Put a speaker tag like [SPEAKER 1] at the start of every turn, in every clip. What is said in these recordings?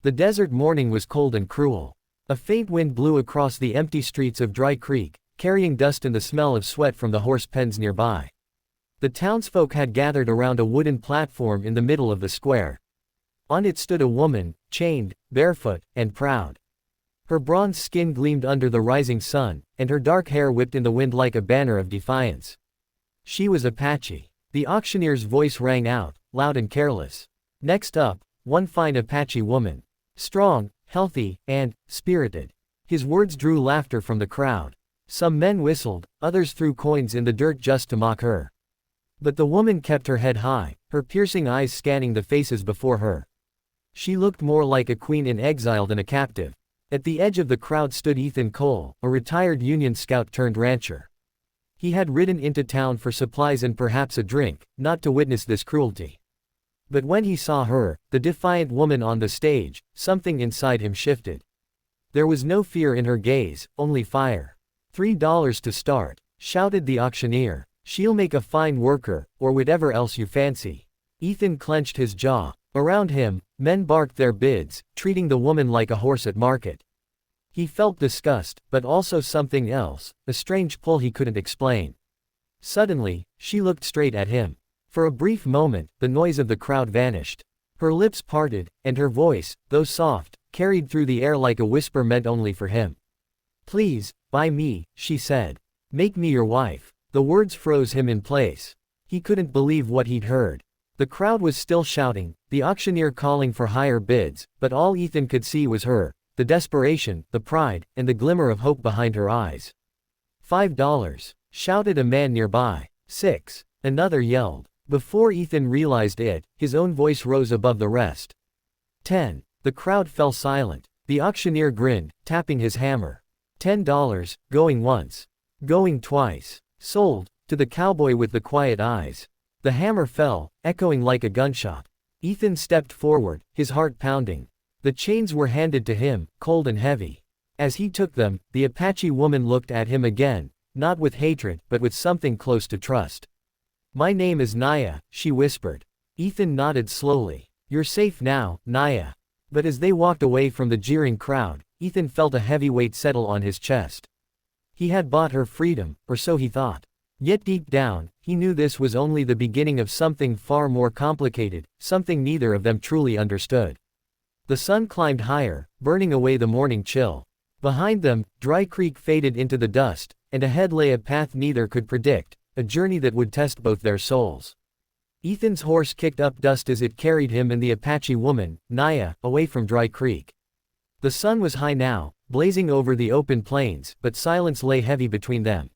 [SPEAKER 1] The desert morning was cold and cruel. A faint wind blew across the empty streets of Dry Creek, carrying dust and the smell of sweat from the horse pens nearby. The townsfolk had gathered around a wooden platform in the middle of the square. On it stood a woman, chained, barefoot, and proud. Her bronze skin gleamed under the rising sun, and her dark hair whipped in the wind like a banner of defiance. She was Apache. The auctioneer's voice rang out, loud and careless. Next up, one fine Apache woman. Strong, healthy, and spirited. His words drew laughter from the crowd. Some men whistled, others threw coins in the dirt just to mock her. But the woman kept her head high, her piercing eyes scanning the faces before her. She looked more like a queen in exile than a captive. At the edge of the crowd stood Ethan Cole, a retired Union scout turned rancher. He had ridden into town for supplies and perhaps a drink, not to witness this cruelty. But when he saw her, the defiant woman on the stage, something inside him shifted. There was no fear in her gaze, only fire. $3 to start, shouted the auctioneer. She'll make a fine worker, or whatever else you fancy. Ethan clenched his jaw. Around him, men barked their bids, treating the woman like a horse at market. He felt disgust, but also something else, a strange pull he couldn't explain. Suddenly, she looked straight at him. For a brief moment, the noise of the crowd vanished. Her lips parted, and her voice, though soft, carried through the air like a whisper meant only for him. "Please, buy me," she said. "Make me your wife." The words froze him in place. He couldn't believe what he'd heard. The crowd was still shouting, the auctioneer calling for higher bids, but all Ethan could see was her, the desperation, the pride, and the glimmer of hope behind her eyes. $5, shouted a man nearby. $6, another yelled. Before Ethan realized it, his own voice rose above the rest. 10. The crowd fell silent. The auctioneer grinned, tapping his hammer. $10, going once. Going twice. Sold, to the cowboy with the quiet eyes. The hammer fell, echoing like a gunshot. Ethan stepped forward, his heart pounding. The chains were handed to him, cold and heavy. As he took them, the Apache woman looked at him again, not with hatred, but with something close to trust. "My name is Naya," she whispered. Ethan nodded slowly. "You're safe now, Naya." But as they walked away from the jeering crowd, Ethan felt a heavy weight settle on his chest. He had bought her freedom, or so he thought. Yet deep down, he knew this was only the beginning of something far more complicated, something neither of them truly understood. The sun climbed higher, burning away the morning chill. Behind them, Dry Creek faded into the dust, and ahead lay a path neither could predict, a journey that would test both their souls. Ethan's horse kicked up dust as it carried him and the Apache woman, Naya, away from Dry Creek. The sun was high now, blazing over the open plains, but silence lay heavy between them.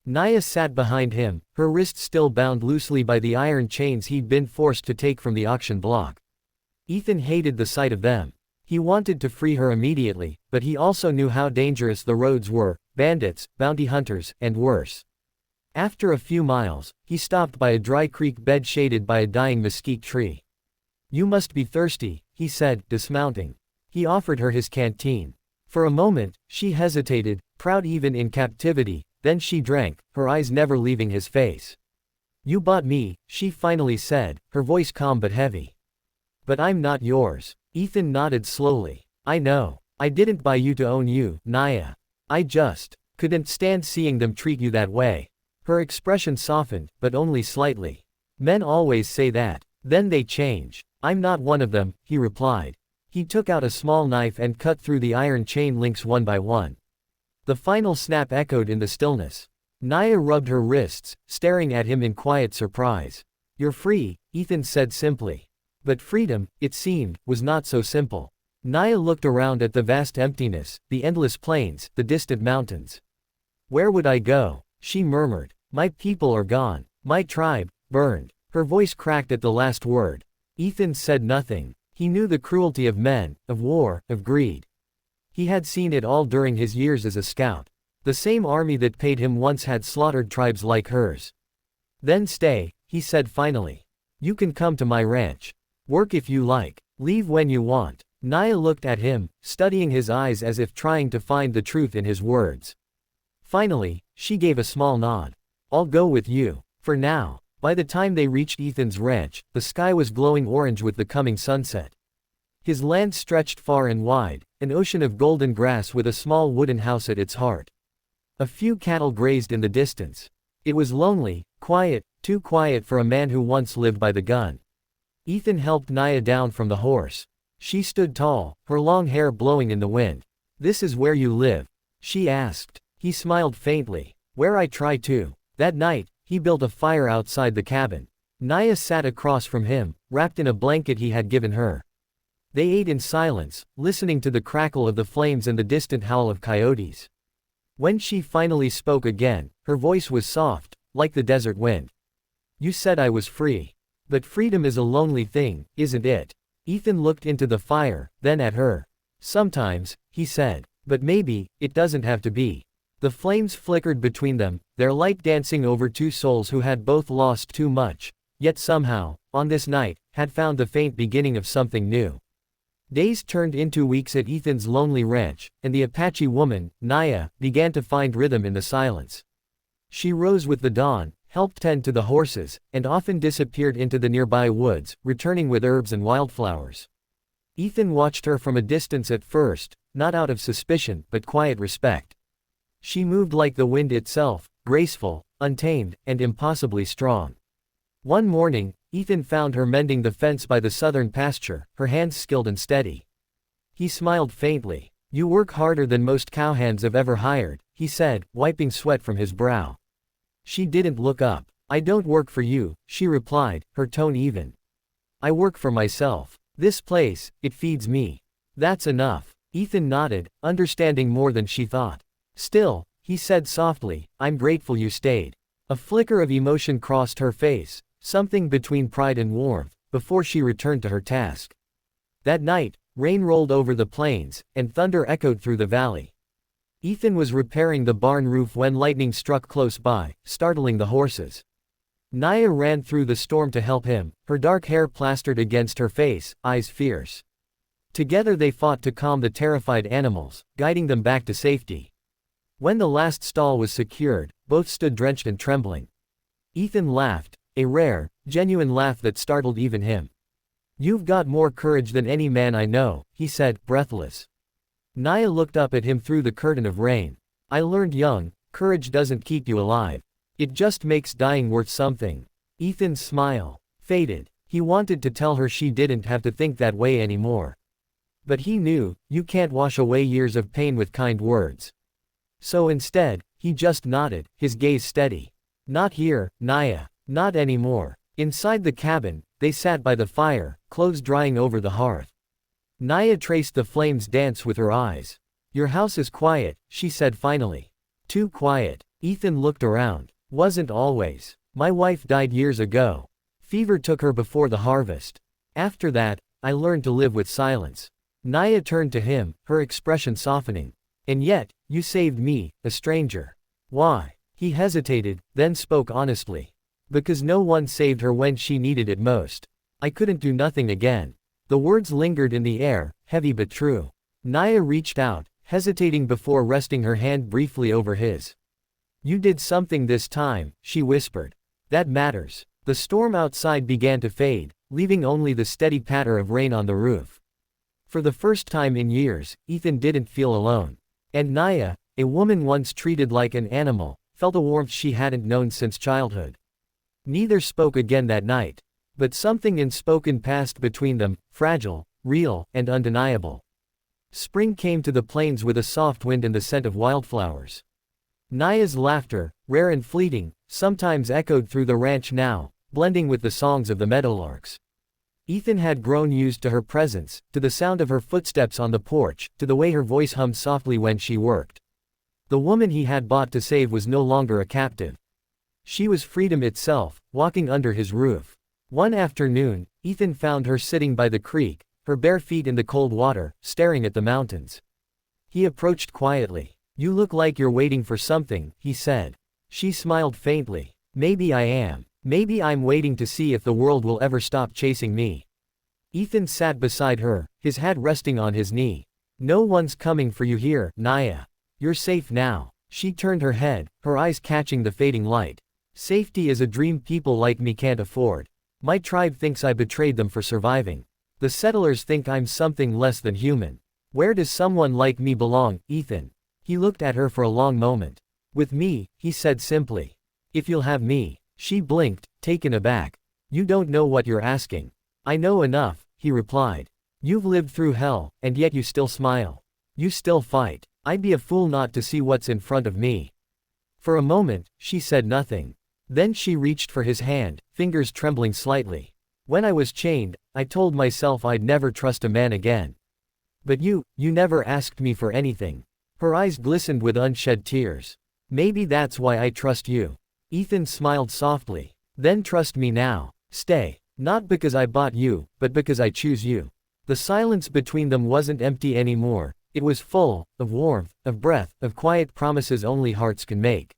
[SPEAKER 1] Naya sat behind him, her wrists still bound loosely by the iron chains he'd been forced to take from the auction block. Ethan hated the sight of them. He wanted to free her immediately, but he also knew how dangerous the roads were, bandits, bounty hunters, and worse. After a few miles, he stopped by a Dry Creek bed shaded by a dying mesquite tree. "You must be thirsty," he said, dismounting. He offered her his canteen. For a moment, she hesitated, proud even in captivity, then she drank, her eyes never leaving his face. "You bought me," she finally said, her voice calm but heavy. "But I'm not yours." Ethan nodded slowly. "I know. I didn't buy you to own you, Naya. I just couldn't stand seeing them treat you that way." Her expression softened, but only slightly. "Men always say that. Then they change. I'm not one of them," he replied. He took out a small knife and cut through the iron chain links one by one. The final snap echoed in the stillness. Naya rubbed her wrists, staring at him in quiet surprise. "You're free," Ethan said simply. But freedom, it seemed, was not so simple. Naya looked around at the vast emptiness, the endless plains, the distant mountains. "Where would I go?" she murmured. "My people are gone. My tribe, burned." Her voice cracked at the last word. Ethan said nothing. He knew the cruelty of men, of war, of greed. He had seen it all during his years as a scout. The same army that paid him once had slaughtered tribes like hers. "Then stay," he said finally. "You can come to my ranch. Work if you like. Leave when you want." Naya looked at him, studying his eyes as if trying to find the truth in his words. Finally, she gave a small nod. "I'll go with you. For now." By the time they reached Ethan's ranch, the sky was glowing orange with the coming sunset. His land stretched far and wide, an ocean of golden grass with a small wooden house at its heart. A few cattle grazed in the distance. It was lonely, quiet, too quiet for a man who once lived by the gun. Ethan helped Naya down from the horse. She stood tall, her long hair blowing in the wind. "This is where you live?" she asked. He smiled faintly. "Where I try to." That night, he built a fire outside the cabin. Naya sat across from him, wrapped in a blanket he had given her. They ate in silence, listening to the crackle of the flames and the distant howl of coyotes. When she finally spoke again, her voice was soft, like the desert wind. "You said I was free. But freedom is a lonely thing, isn't it?" Ethan looked into the fire, then at her. "Sometimes," he said. "But maybe, it doesn't have to be." The flames flickered between them, their light dancing over two souls who had both lost too much, yet somehow, on this night, had found the faint beginning of something new. Days turned into weeks at Ethan's lonely ranch, and the Apache woman, Naya, began to find rhythm in the silence. She rose with the dawn, helped tend to the horses, and often disappeared into the nearby woods, returning with herbs and wildflowers. Ethan watched her from a distance at first, not out of suspicion, but quiet respect. She moved like the wind itself, graceful, untamed, and impossibly strong. One morning, Ethan found her mending the fence by the southern pasture, her hands skilled and steady. He smiled faintly. "You work harder than most cowhands I've ever hired," he said, wiping sweat from his brow. She didn't look up. "I don't work for you," she replied, her tone even. "I work for myself. This place, it feeds me. That's enough." Ethan nodded, understanding more than she thought. "Still," he said softly, "I'm grateful you stayed." A flicker of emotion crossed her face, something between pride and warmth, before she returned to her task. That night, rain rolled over the plains, and thunder echoed through the valley. Ethan was repairing the barn roof when lightning struck close by, startling the horses. Naya ran through the storm to help him, her dark hair plastered against her face, eyes fierce. Together they fought to calm the terrified animals, guiding them back to safety. When the last stall was secured, both stood drenched and trembling. Ethan laughed, a rare, genuine laugh that startled even him. "You've got more courage than any man I know," he said, breathless. Naya looked up at him through the curtain of rain. "I learned young, courage doesn't keep you alive. It just makes dying worth something." Ethan's smile faded. He wanted to tell her she didn't have to think that way anymore. But he knew, you can't wash away years of pain with kind words. So instead, he just nodded, his gaze steady. "Not here, Naya. Not anymore." Inside the cabin, they sat by the fire, clothes drying over the hearth. Naya traced the flames dance with her eyes. "Your house is quiet," she said finally. "Too quiet." Ethan looked around. "Wasn't always. My wife died years ago. Fever took her before the harvest. After that, I learned to live with silence." Naya turned to him, her expression softening. "And yet, you saved me, a stranger." "Why?" He hesitated, then spoke honestly. "Because no one saved her when she needed it most. I couldn't do nothing again." The words lingered in the air, heavy but true. Naya reached out, hesitating before resting her hand briefly over his. "You did something this time," she whispered. "That matters." The storm outside began to fade, leaving only the steady patter of rain on the roof. For the first time in years, Ethan didn't feel alone. And Naya, a woman once treated like an animal, felt a warmth she hadn't known since childhood. Neither spoke again that night. But something unspoken passed between them, fragile, real, and undeniable. Spring came to the plains with a soft wind and the scent of wildflowers. Naya's laughter, rare and fleeting, sometimes echoed through the ranch now, blending with the songs of the meadowlarks. Ethan had grown used to her presence, to the sound of her footsteps on the porch, to the way her voice hummed softly when she worked. The woman he had bought to save was no longer a captive. She was freedom itself, walking under his roof. One afternoon, Ethan found her sitting by the creek, her bare feet in the cold water, staring at the mountains. He approached quietly. "You look like you're waiting for something," he said. She smiled faintly. "Maybe I am. Maybe I'm waiting to see if the world will ever stop chasing me." Ethan sat beside her, his head resting on his knee. "No one's coming for you here, Naya. You're safe now." She turned her head, her eyes catching the fading light. "Safety is a dream people like me can't afford. My tribe thinks I betrayed them for surviving. The settlers think I'm something less than human. Where does someone like me belong, Ethan? He looked at her for a long moment. With me, he said simply. If you'll have me. She blinked, taken aback. You don't know what you're asking. I know enough, he replied. You've lived through hell, and yet you still smile. You still fight. I'd be a fool not to see what's in front of me. For a moment, she said nothing. Then she reached for his hand, fingers trembling slightly. When I was chained, I told myself I'd never trust a man again. But you never asked me for anything. Her eyes glistened with unshed tears. Maybe that's why I trust you. Ethan smiled softly. Then trust me now. Stay. Not because I bought you, but because I choose you. The silence between them wasn't empty anymore. It was full, of warmth, of breath, of quiet promises only hearts can make.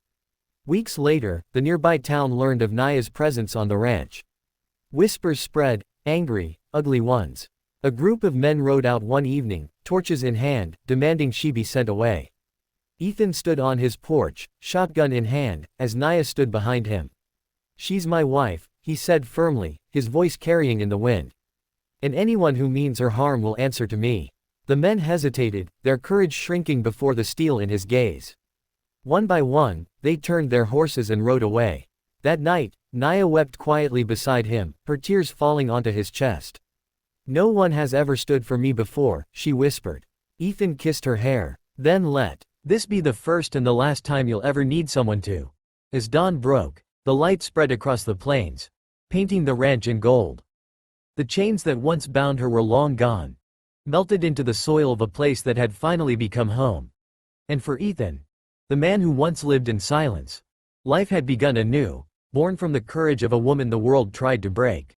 [SPEAKER 1] Weeks later, the nearby town learned of Naya's presence on the ranch. Whispers spread, angry, ugly ones. A group of men rode out one evening, torches in hand, demanding she be sent away. Ethan stood on his porch, shotgun in hand, as Naya stood behind him. She's my wife, he said firmly, his voice carrying in the wind. And anyone who means her harm will answer to me. The men hesitated, their courage shrinking before the steel in his gaze. One by one, they turned their horses and rode away. That night, Naya wept quietly beside him, her tears falling onto his chest. No one has ever stood for me before, she whispered. Ethan kissed her hair. Then let this be the first and the last time you'll ever need someone to. As dawn broke, the light spread across the plains, painting the ranch in gold. The chains that once bound her were long gone, melted into the soil of a place that had finally become home. And for Ethan, the man who once lived in silence, life had begun anew, born from the courage of a woman the world tried to break.